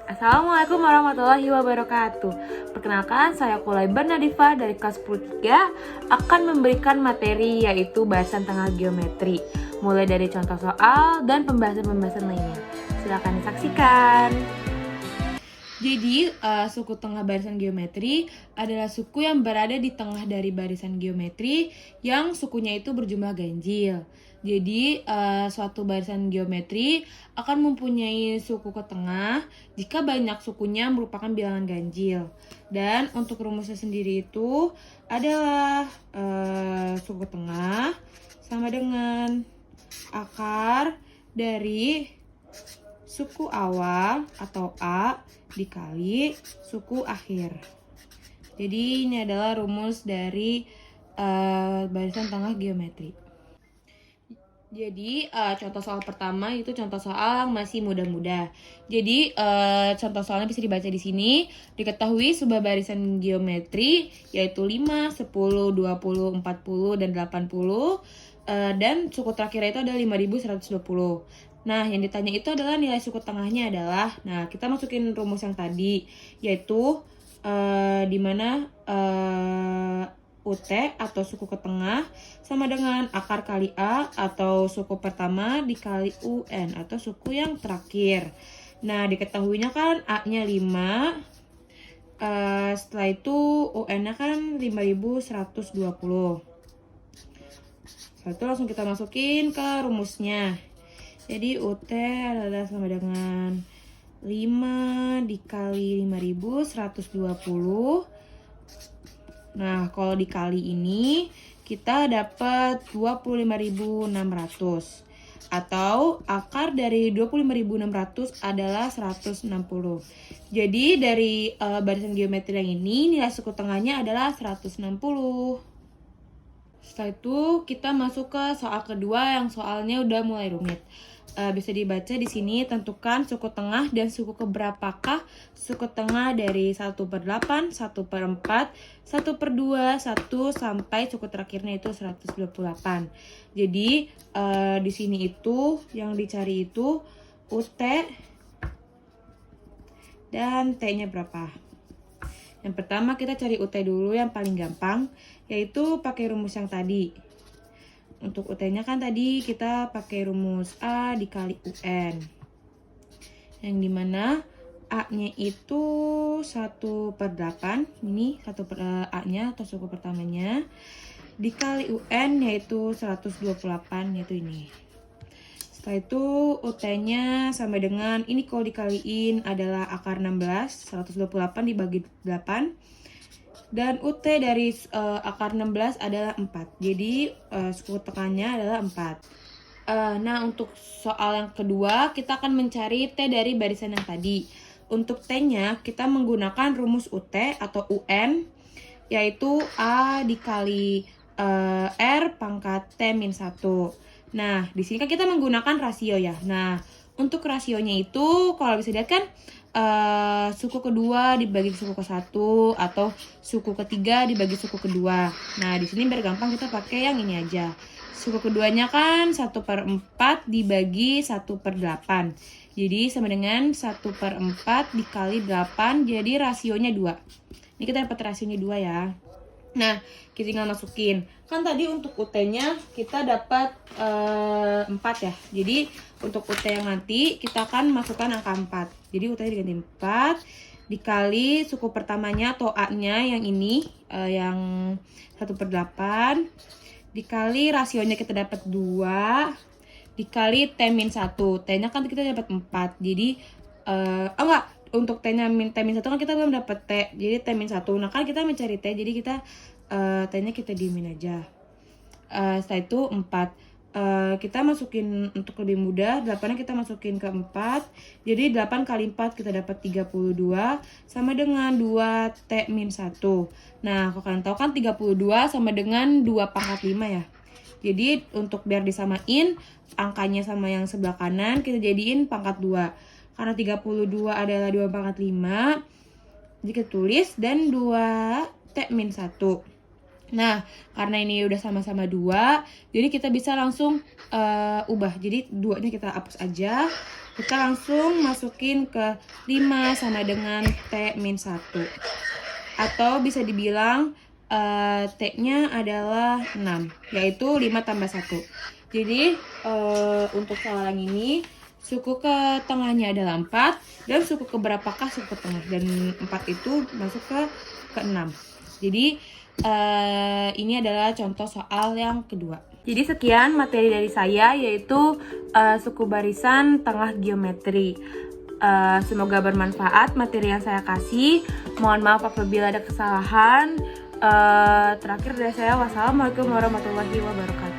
Assalamualaikum warahmatullahi wabarakatuh. Perkenalkan, saya Kulaiber Nadifa dari kelas 10 akan memberikan materi yaitu bahasan tengah geometri, mulai dari contoh soal dan pembahasan-pembahasan lainnya. Silakan disaksikan. Jadi, suku tengah barisan geometri adalah suku yang berada di tengah dari barisan geometri yang sukunya itu berjumlah ganjil. Jadi, suatu barisan geometri akan mempunyai suku ke tengah jika banyak sukunya merupakan bilangan ganjil. Dan untuk rumusnya sendiri itu adalah suku tengah sama dengan akar dari suku awal atau A dikali suku akhir. Jadi ini adalah rumus dari barisan tengah geometri. Jadi contoh soal pertama itu contoh soal yang masih mudah-mudah. Jadi contoh soalnya bisa dibaca di sini. Diketahui sebuah barisan geometri yaitu 5, 10, 20, 40, dan 80. Dan suku terakhir itu adalah 5120. Nah, yang ditanya itu adalah nilai suku tengahnya adalah, nah kita masukin rumus yang tadi, yaitu di mana UT atau suku ke tengah sama dengan akar kali A atau suku pertama dikali UN atau suku yang terakhir. Nah, diketahuinya kan A-nya 5, setelah itu UN-nya kan 5120. Setelah itu langsung kita masukin ke rumusnya. Jadi UT adalah sama dengan 5 dikali 5120. Nah, kalau dikali ini kita dapat 25.600. Atau akar dari 25.600 adalah 160. Jadi dari barisan geometri yang ini nilai suku tengahnya adalah 160. Setelah itu kita masuk ke soal kedua yang soalnya udah mulai rumit. Bisa dibaca di sini, tentukan suku tengah dan suku keberapakah suku tengah dari 1/8, 1/4, 1/2, 1 sampai suku terakhirnya itu 128. Jadi di sini itu yang dicari itu UT dan T-nya berapa. Yang pertama kita cari UT dulu yang paling gampang, yaitu pakai rumus yang tadi. Untuk UT-nya kan tadi kita pakai rumus A dikali UN. Yang dimana A-nya itu 1/8, ini A-nya atau suku pertamanya, dikali UN yaitu 128, yaitu ini. Setelah itu UT-nya sama dengan, ini kalau dikaliin adalah akar 16, 128 dibagi 8. Dan UT dari akar 16 adalah 4. Jadi suku tekannya adalah 4. Nah, untuk soal yang kedua, kita akan mencari T dari barisan yang tadi. Untuk T-nya, kita menggunakan rumus UT atau UN, yaitu A dikali R pangkat T-1. Nah, di sini kan kita menggunakan rasio ya. Nah, untuk rasionya itu, kalau bisa dilihat kan, suku kedua dibagi suku ke-1 atau suku ketiga dibagi suku kedua. Nah, di sini biar gampang kita pakai yang ini aja. Suku keduanya kan 1/4 dibagi 1/8. Jadi sama dengan 1/4 dikali 8, jadi rasionya 2. Ini kita dapat rasionya 2 ya. Nah, kita tinggal masukin. Kan tadi untuk UT-nya kita dapat 4 ya. Jadi untuk UT yang nanti kita akan masukkan angka 4. Jadi UT-nya diganti 4 dikali suku pertamanya atau A-nya yang ini, yang 1/8 dikali rasionya kita dapat 2 dikali T-1. T-nya kan kita dapat 4. Jadi enggak, untuk T-nya T-1 kan kita belum dapat T. Jadi T-1. Nah, kan kita mencari T, jadi kita T-nya kita diemin aja. Setelah itu 4. Kita masukin untuk lebih mudah, 8-nya kita masukin ke 4. Jadi 8 kali 4 kita dapat 32 sama dengan 2 T-1. Nah, kalau kalian tahu kan 32 sama dengan 2 pangkat 5 ya. Jadi untuk biar disamain angkanya sama yang sebelah kanan, kita jadiin pangkat 2. Karena 32 adalah 2 pangkat 5, jadi kita tulis dan 2 T-1. Nah, karena ini udah sama-sama 2, jadi kita bisa langsung ubah. Jadi 2-nya kita hapus aja. Kita langsung masukin ke 5 sama dengan T-1. Atau bisa dibilang T-nya adalah 6, yaitu 5 tambah 1. Jadi untuk soal yang ini, suku ke tengahnya adalah 4, dan suku ke berapakah suku ke tengah, dan 4 itu masuk ke 6. Jadi ini adalah contoh soal yang kedua. Jadi sekian materi dari saya, yaitu suku barisan tengah geometri. Semoga bermanfaat materi yang saya kasih. Mohon maaf apabila ada kesalahan. Terakhir dari saya, wassalamualaikum warahmatullahi wabarakatuh.